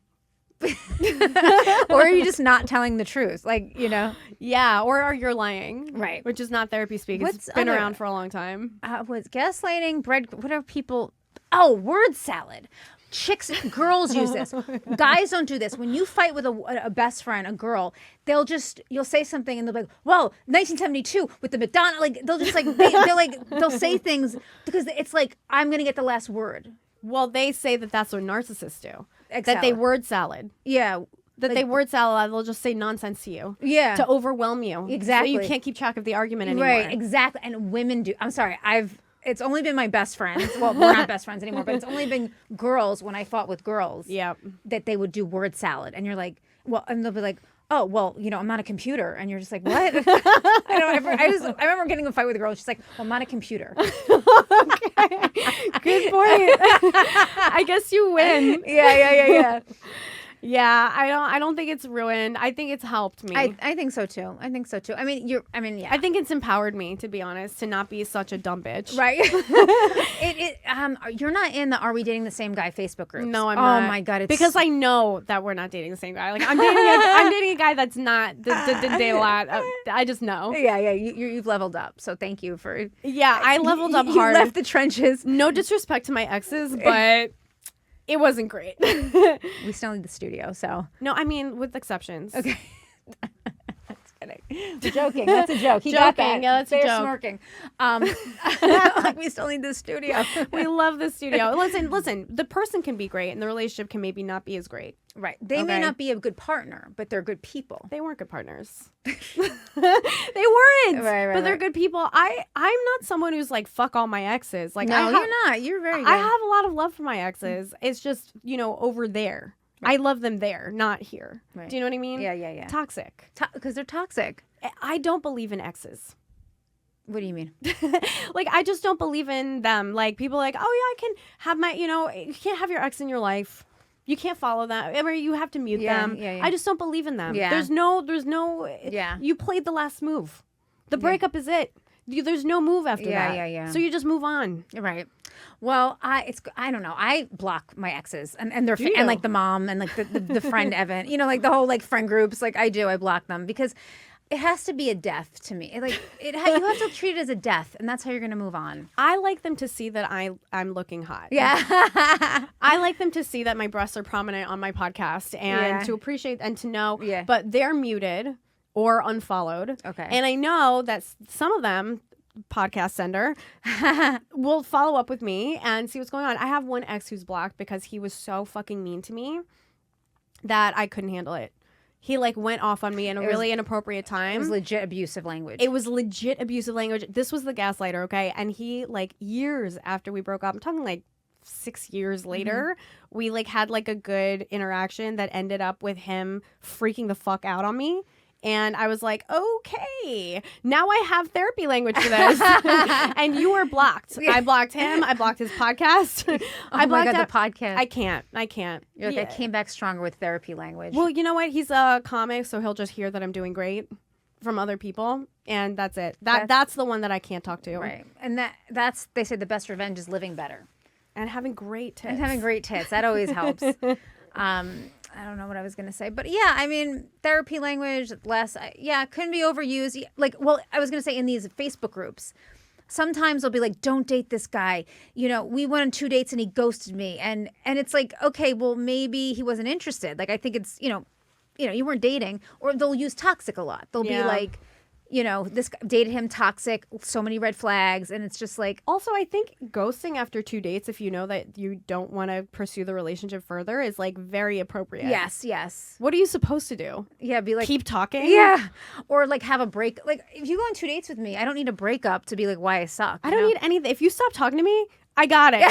Or are you just not telling the truth? Like, you know. Yeah, or you're lying. Right. Which is not therapy speak. What's It's been other- around for a long time. Was gaslighting, what are people? Oh, word salad. Chicks, girls use this. Guys don't do this. When you fight with a best friend, a girl, you'll say something and they'll be like, well, 1972 with the McDonald's, like, they'll just like, they'll say things because it's like, I'm going to get the last word. Well, they say that that's what narcissists do. Egg That they salad. word salad. Yeah. That they word salad, they'll just say nonsense to you. Yeah. To overwhelm you. Exactly. So you can't keep track of the argument anymore. Right, exactly. And women do. I'm sorry, it's only been my best friends. Well, we're not best friends anymore, but it's only been girls when I fought with girls. Yep. That they would do word salad. And you're like, well, and they'll be like, oh, well, you know, I'm not a computer. And you're just like, what? I remember getting in a fight with a girl. She's like, well, I'm not a computer. Good point. I guess you win. Yeah. Yeah, I don't think it's ruined. I think it's helped me. I think so too. I mean, yeah. I think it's empowered me, to be honest, to not be such a dumb bitch. Right. You're not in the Are We Dating the Same Guy Facebook groups. No, I'm not. Oh my God. It's because I know that we're not dating the same guy. Like I'm dating a guy that's not didn't date a lot. I just know. Yeah. You've leveled up. So thank you for. Yeah, I leveled up You hard. left the trenches. No disrespect to my exes, but it wasn't great. We still need the studio, so. No, I mean with exceptions. Okay. That's kidding. We're joking. That's a joke. He got that. Joking. Yeah, that's a They're joke. smirking. Like we still need the studio. We love the studio. Listen. The person can be great, and the relationship can maybe not be as great. Right. They may not be a good partner, but they're good people. They weren't good partners. They weren't. Right, but they're good people. I'm not someone who's like fuck all my exes. Like No, you're not. You're very good. I have a lot of love for my exes. It's just over there. Right. I love them there, not here. Right. Do you know what I mean? Yeah. Toxic. Because they're toxic. I don't believe in exes. What do you mean? Like, I just don't believe in them. Like, people are like, oh, yeah, I can have my, you can't have your ex in your life. You can't follow them. I mean, you have to mute them. Yeah. I just don't believe in them. Yeah. There's no. Yeah. You played the last move. The breakup is it. There's no move after that. Yeah. So you just move on. Right. Well, I don't know. I block my exes and their and like the mom and like the friend Evan. Like the whole like friend groups. Like I block them because it has to be a death to me. Like you have to treat it as a death, and that's how you're going to move on. I like them to see that I'm looking hot. Yeah. I like them to see that my breasts are prominent on my podcast and to appreciate and to know. Yeah. But they're muted or unfollowed. Okay. And I know that some of them, podcast sender, will follow up with me and see what's going on. I have one ex who's blocked because he was so fucking mean to me that I couldn't handle it. He like went off on me in a really inappropriate time. It was legit abusive language. This was the gaslighter, okay? And he like years after we broke up, I'm talking like 6 years later, we like had like a good interaction that ended up with him freaking the fuck out on me. And I was like, okay, now I have therapy language for this. And you were blocked. I blocked him. I blocked his podcast. Oh my God, the podcast. I can't. You're like, I came back stronger with therapy language. Well, you know what? He's a comic, so he'll just hear that I'm doing great from other people. And that's it. That's the one that I can't talk to. Right. And that's, they say the best revenge is living better. And having great tits. That always helps. I don't know what I was going to say, but yeah, I mean, therapy language, couldn't be overused. Like, well, I was going to say in these Facebook groups, sometimes they'll be like, don't date this guy. We went on 2 dates and he ghosted me. And it's like, okay, well, maybe he wasn't interested. Like, I think it's, you weren't dating. Or they'll use toxic a lot. They'll be like, this guy dated him, toxic, so many red flags. And it's just like. Also, I think ghosting after 2 dates, if you know that you don't want to pursue the relationship further, is like very appropriate. Yes. What are you supposed to do? Yeah, be like. Keep talking? Yeah. Or like have a break. Like if you go on 2 dates with me, I don't need a breakup to be like why I suck. I don't need anything. If you stop talking to me, I got it.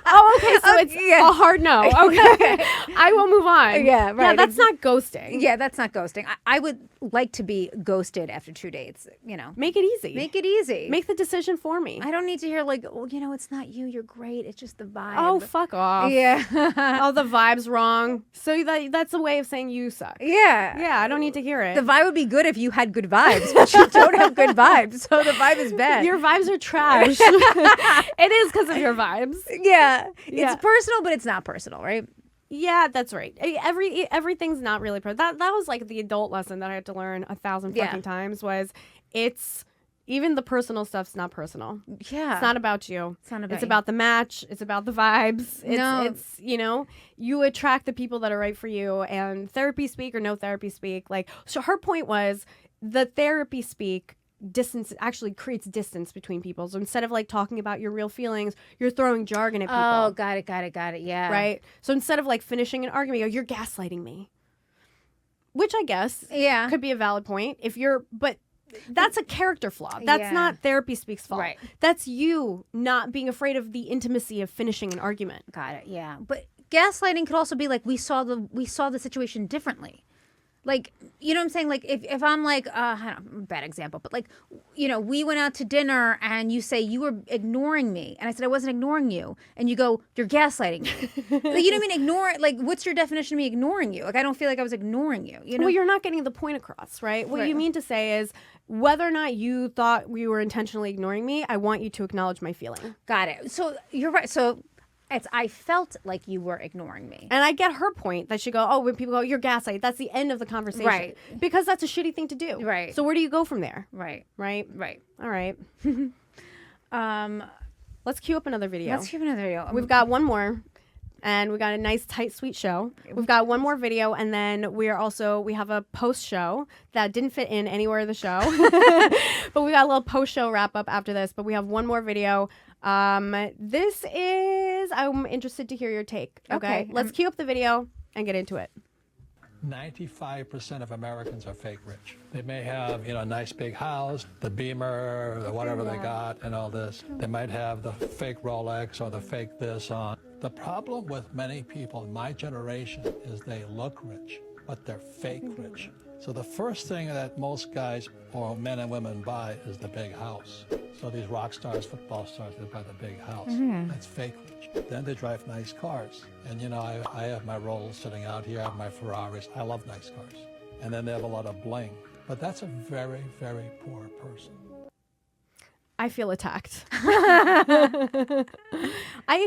Oh, okay. So it's a hard no. Okay. I will move on. Yeah, right. Yeah, that's not ghosting. Yeah, that's not ghosting. I would like to be ghosted after 2 dates, Make it easy. Make it easy. Make the decision for me. I don't need to hear like, oh, it's not you, you're great. It's just the vibe. Oh, fuck off. Yeah. Oh, the vibe's wrong. So that's a way of saying you suck. Yeah. Yeah, I don't need to hear it. The vibe would be good if you had good vibes, but you don't have good vibes, so the vibe is bad. Your vibes are trash. It is because of your vibes. Yeah. Yeah. It's personal, but it's not personal, right? Yeah, that's right. Everything's not really that was like the adult lesson that I had to learn 1,000 fucking times was it's even the personal stuff's not personal. Yeah. It's not about you. It's not about It's you. about the match. It's about the vibes. It's you attract the people that are right for you, and therapy speak or no therapy speak. Like, so her point was the therapy speak distance actually creates distance between people. So instead of like talking about your real feelings, you're throwing jargon at people. Oh, got it. Yeah. Right? So instead of like finishing an argument, you go, you're gaslighting me. Which I guess could be a valid point. But that's a character flaw. That's not therapy speak's fault. Right. That's you not being afraid of the intimacy of finishing an argument. Got it. Yeah. But gaslighting could also be like we saw the situation differently. Like, you know what I'm saying? Like, if I'm like, I don't know, bad example, but like, we went out to dinner and you say you were ignoring me. And I said, I wasn't ignoring you. And you go, you're gaslighting me. Like, you know what I mean? Ignore, like, what's your definition of me ignoring you? Like, I don't feel like I was ignoring you. Well, you're not getting the point across, right? What you mean to say is whether or not you thought we were intentionally ignoring me, I want you to acknowledge my feeling. Got it. So you're right. So I felt like you were ignoring me. And I get her point that she go, oh, when people go, you're gaslight, that's the end of the conversation. Right. Because that's a shitty thing to do. Right. So where do you go from there? Right. Right? Right. All right. Let's cue up another video. Let's give another video. We've got one more. And we got a nice, tight, sweet show. We've got one more video, and then we have a post show that didn't fit in anywhere of the show. But we got a little post show wrap up after this. But we have one more video. I'm interested to hear your take. Okay. Let's cue up the video and get into it. 95% of Americans are fake rich. They may have, a nice big house, the Beamer, the whatever they got, and all this. They might have the fake Rolex or the fake this on. The problem with many people in my generation is they look rich, but they're fake rich. So the first thing that most guys or men and women buy is the big house. So these rock stars, football stars, they buy the big house. That's fake rich. Then they drive nice cars. And I have my Rolls sitting out here, I have my Ferraris. I love nice cars. And then they have a lot of bling. But that's a very, very poor person. I feel attacked. I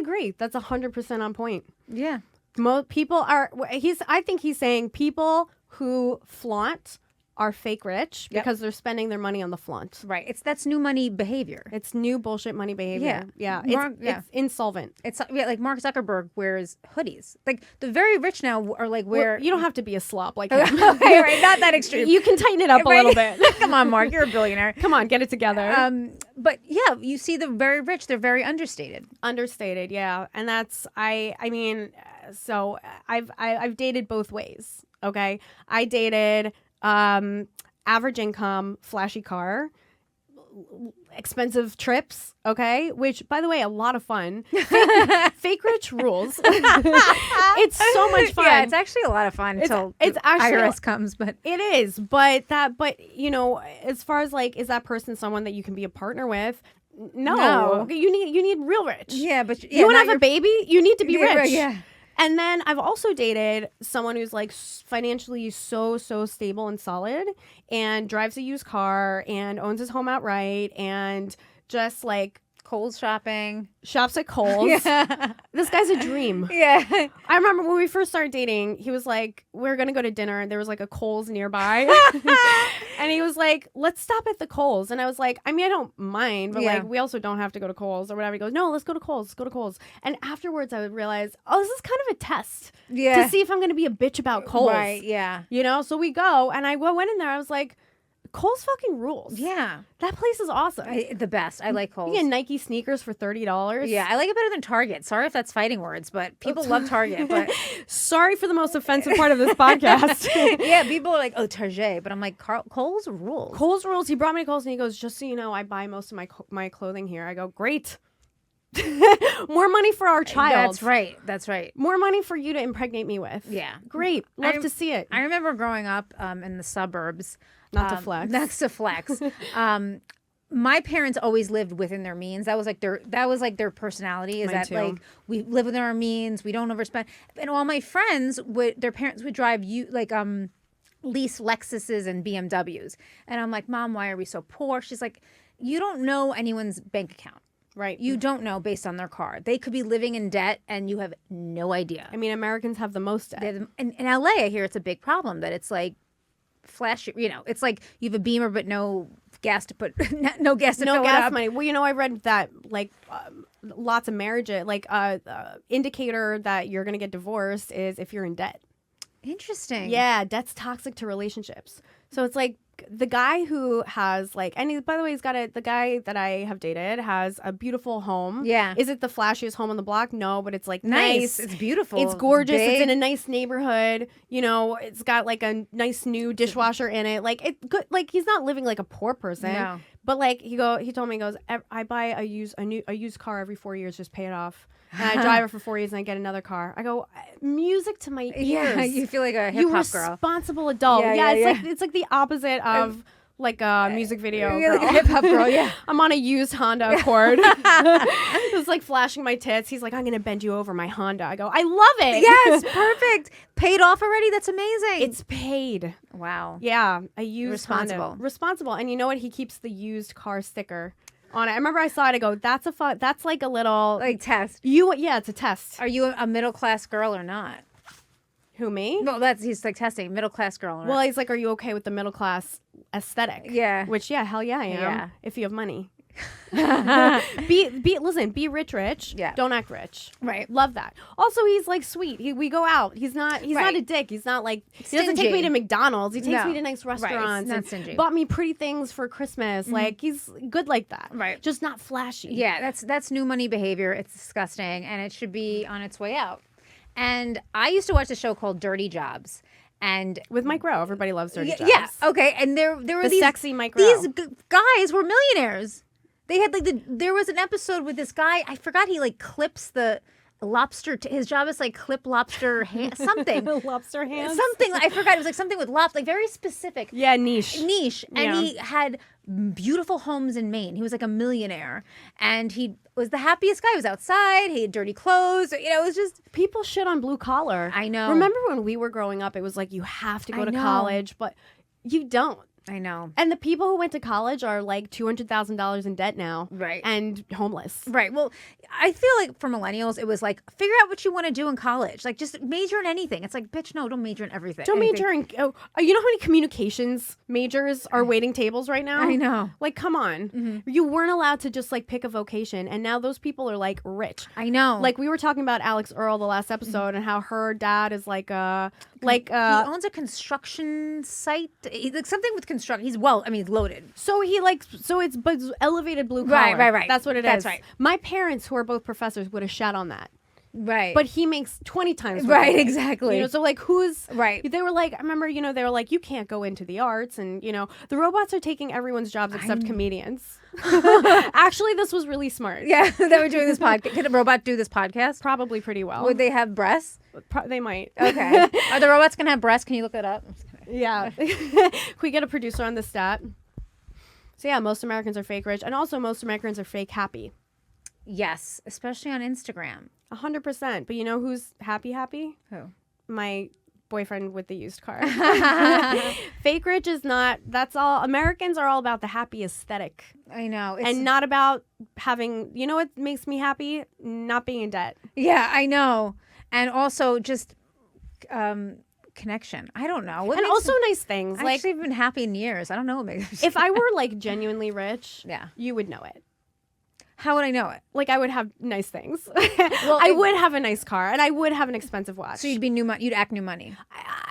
agree. That's 100% on point. Yeah. Most people are. I think he's saying people who flaunt are fake rich because they're spending their money on the flaunt. Right. That's new money behavior. It's new bullshit money behavior. Yeah. It's insolvent. It's like Mark Zuckerberg wears hoodies. Like the very rich now are like wear. Well, you don't have to be a slop like him. Okay, right, not that extreme. You can tighten it up a little bit. Come on, Mark, you're a billionaire. Come on, get it together. But yeah, you see the very rich, they're very understated. Understated, yeah. And that's so I've dated both ways. Okay. I dated average income, flashy car, expensive trips, okay? Which, by the way, a lot of fun. Fake rich rules. It's so much fun. Yeah, it's actually a lot of fun until it's actually IRS comes, but it is. But as far as like, is that person someone that you can be a partner with? No. You need real rich. Yeah, but you want to have a baby? You need to be rich. Right, yeah. And then I've also dated someone who's like financially so stable and solid and drives a used car and owns his home outright and just like Kohl's shopping. Shops at Kohl's. Yeah. This guy's a dream. Yeah. I remember when we first started dating, he was like, we're going to go to dinner. And there was like a Kohl's nearby. And he was like, let's stop at the Kohl's. And I was like, I don't mind, but like, we also don't have to go to Kohl's or whatever. He goes, no, let's go to Kohl's. Let's go to Kohl's. And afterwards, I would realize, this is kind of a test. Yeah. To see if I'm going to be a bitch about Kohl's. Right, yeah. So we go, and I went in there. I was like, Kohl's fucking rules. Yeah. That place is awesome. The best. I like Kohl's. You get Nike sneakers for $30. Yeah, I like it better than Target. Sorry if that's fighting words, but people love Target. But sorry for the most offensive part of this podcast. Yeah, people are like, Target. But I'm like, Kohl's rules. Kohl's rules. He brought me to Kohl's and he goes, just so you know, I buy most of my clothing here. I go, great. More money for our child. That's right. That's right. More money for you to impregnate me with. Yeah. Great. Love to see it. I remember growing up in the suburbs. Not to flex. Not to flex. My parents always lived within their means. That was like their personality. Is Mine that too. like we live within our means. We don't overspend. And all my friends their parents would drive lease Lexuses and BMWs. And I'm like, Mom, why are we so poor? She's like, you don't know anyone's bank account. Right. You don't know based on their car. They could be living in debt and you have no idea. I mean, Americans have the most debt. In LA, I hear it's a big problem that it's like flash, it's like you have a Beamer but no gas to put, no gas to No fill it gas up. money. Well, I read that lots of marriages, indicator that you're going to get divorced is if you're in debt. Interesting. Yeah, debt's toxic to relationships. So it's like the guy who has and by the way, the guy that I have dated has a beautiful home. Yeah. Is it the flashiest home on the block? No, but it's like Nice. It's beautiful. It's gorgeous. It's big. in a nice neighborhood. It's got like a nice new dishwasher in it. Like it good. Like he's not living like a poor person. No. But he told me, he goes, I buy a used car every 4 years, just pay it off. And I drive it for 4 years and I get another car. I go, music to my ears. Yeah, you feel like a You hip hop girl. responsible adult. Yeah, It's like the opposite of like a music video. You're like a girl. hip hop girl, yeah. I'm on a used Honda Accord. It's like flashing my tits. He's like, I'm gonna bend you over my Honda. I go, I love it. Yes, perfect. Paid off already? That's amazing. It's paid. wow. Yeah, a used Responsible. Honda. Responsible. And you know what? He keeps the used car sticker on it. I remember I saw it. I go, that's like a little Like test. it's a test. Are you a middle class girl or not? Who, me? No, he's like testing middle class girl or Well, not. he's like, are you okay with the middle class aesthetic? Yeah. Which, yeah, hell yeah, I am. Yeah. If you have money. Be rich. Yeah. Don't act rich. Right. Love that. Also, he's like sweet. We go out. He's not Right. a dick. He's not like, he doesn't take Stingy. me to McDonald's. He takes No. me to nice restaurants. not and stingy. bought me pretty things for Christmas. Like, he's good like that. Right. Just not flashy. Yeah, that's new money behavior. It's disgusting, and it should be on its way out. And I used to watch a show called Dirty Jobs, and With Mike Rowe. Everybody loves Dirty Jobs. yeah, okay. And there were The these sexy Mike These Rowe. guys were millionaires. They had there was an episode with this guy. I forgot he clips the lobster. His job is clip lobster something. Lobster hands. Something I forgot. It was something with lobster, very specific. Yeah, niche. And Yeah. he had beautiful homes in Maine. He was like a millionaire, and he was the happiest guy. He was outside. He had dirty clothes. It was just People shit on blue collar. I know. Remember when we were growing up, it was like you have to go I to know. college, but you don't. I know. And the people who went to college are like $200,000 in debt now. Right. And homeless. Right. Well, I feel like for millennials, it was figure out what you want to do in college. Just major in anything. It's like, bitch, no, don't major in everything. Don't Anything. major in. You know how many communications majors are waiting tables right now? I know. Like, come on. You weren't allowed to just pick a vocation, and now those people are rich. I know. Like we were talking about Alex Earl the last episode, and how her dad is he owns a construction site. Something with construction. He's he's loaded. So it's but elevated blue collar. Right. That's what it is. That's right. My parents, who are both professors, would have shat on that. Right. But he makes 20 times what Right, they make. exactly. So who's Right. They were like, I remember, they were like, you can't go into the arts, and the robots are taking everyone's jobs except comedians. Actually, this was really smart. Yeah, they were doing this podcast. Could a robot do this podcast? Probably pretty well. Would they have breasts? They might. Okay. Are the robots gonna have breasts? Can you look it up? Yeah. Can we get a producer on this stat? So yeah, most Americans are fake rich, and also most Americans are fake happy. Yes, especially on Instagram. 100%. But you know who's happy? Who? My boyfriend with the used car. Fake rich is not. That's all. Americans are all about the happy aesthetic, I know. and not about having. You know what makes me happy? Not being in debt. Yeah, I know. And also just connection. I don't know. What And makes also nice things. I Like actually have been happy in years. I don't know what makes if I were genuinely rich, Yeah. you would know it. How would I know it? I would have nice things. I would have a nice car, and I would have an expensive watch. So you'd be new money. You'd act new money.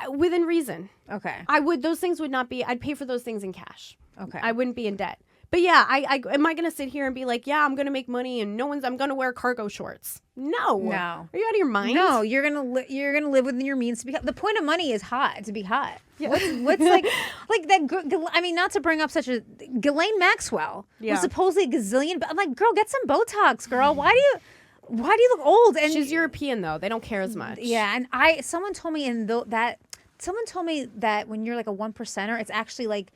Within reason. Okay. I would. Those things would not be. I'd pay for those things in cash. Okay. I wouldn't be in debt. But yeah, I am I gonna sit here and be like, yeah, I'm gonna make money and I'm gonna wear cargo shorts? No. No. Are you out of your mind? No, you're gonna live within your means to be. The point of money is to be hot. Yeah. What's like that? I mean, not to bring up such a Ghislaine Maxwell was supposedly a gazillion. But I'm like, girl, get some Botox, girl. Why do you look old? And she's European though; they don't care as much. Yeah, and someone told me that when you're like a 1%er, it's actually like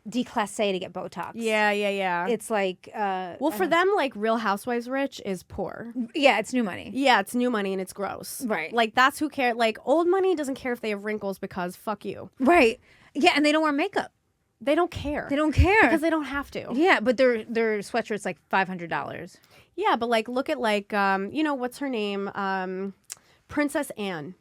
declassé to get Botox. Yeah. It's like well, for them, like Real Housewives rich is poor. Yeah, it's new money. Yeah, it's new money and it's gross. Right. Like that's who cares. Like old money doesn't care if they have wrinkles because fuck you. Right. Yeah, and they don't wear makeup. They don't care. They don't care because they don't have to. Yeah, but their sweatshirt's like $500. Yeah, but like look at like what's her name? Princess Anne.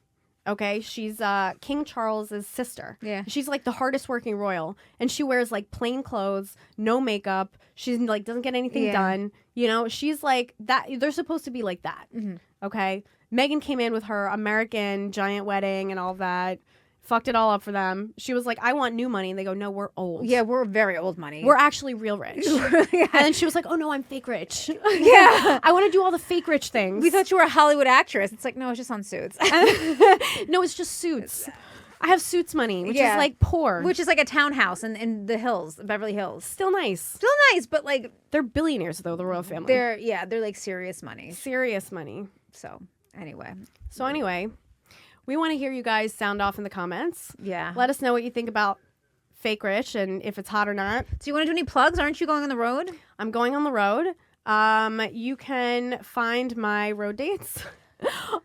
Okay, she's King Charles's sister. Yeah, she's like the hardest working royal, and she wears like plain clothes, no makeup. She's like doesn't get anything done. You know, she's like that. They're supposed to be like that. Mm-hmm. Okay, Meghan came in with her American giant wedding and all that. Fucked it all up for them. She was like, I want new money. And they go, no, we're old. Yeah, we're very old money. We're actually real rich. And then she was like, oh, no, I'm fake rich. Yeah. I want to do all the fake rich things. We thought you were a Hollywood actress. It's like, no, it's just on Suits. No, it's just Suits. I have Suits money, which is like poor. Which is like a townhouse in the hills, Beverly Hills. Still nice. Still nice, but like. They're billionaires, though, the royal family. They're like serious money. Serious money. So, anyway. We want to hear you guys sound off in the comments. Yeah. Let us know what you think about fake rich and if it's hot or not. Do you want to do any plugs? Aren't you going on the road? I'm going on the road. You can find my road dates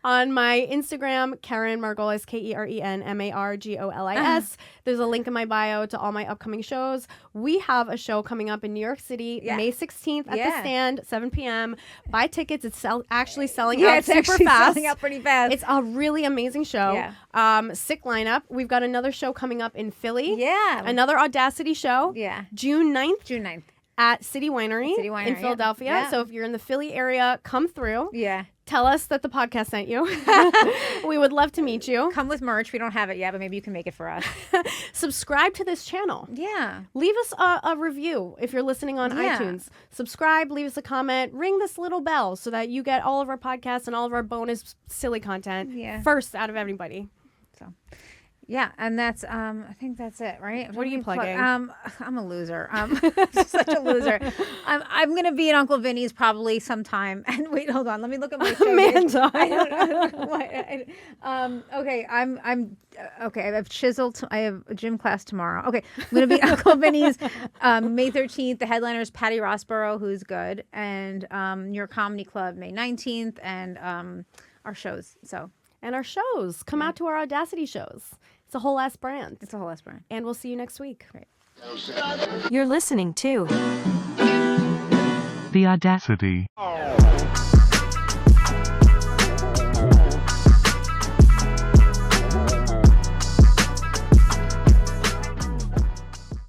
on my Instagram, Karen Margolis, KerenMargolis. There's a link in my bio to all my upcoming shows. We have a show coming up in New York City, May 16th at the Stand, 7 p.m. Buy tickets. It's actually selling out super fast. Selling out pretty fast. It's a really amazing show. Yeah. Sick lineup. We've got another show coming up in Philly. Yeah. Another Audacity show. Yeah. June 9th. At City Winery in Philadelphia. Yeah. So if you're in the Philly area, come through. Yeah. Tell us that the podcast sent you. We would love to meet you. Come with merch. We don't have it yet, but maybe you can make it for us. Subscribe to this channel. Yeah. Leave us a review if you're listening on iTunes. Subscribe, leave us a comment, ring this little bell so that you get all of our podcasts and all of our bonus silly content first out of everybody. So. Yeah, and that's I think that's it, right? What are you plugging? I'm a loser. Such a loser. I'm gonna be at Uncle Vinny's probably sometime. And wait, hold on. Let me look at my show. Amanda. I don't know. Okay, I'm okay. I have chiseled. I have a gym class tomorrow. Okay, I'm gonna be at Uncle Vinny's May 13th. The headliner is Patty Rossborough, who's good, and New York Comedy Club May 19th, and our shows. And our shows. Come out to our Audacity shows. It's a whole ass brand. And we'll see you next week. Great. You're listening to The Audacity.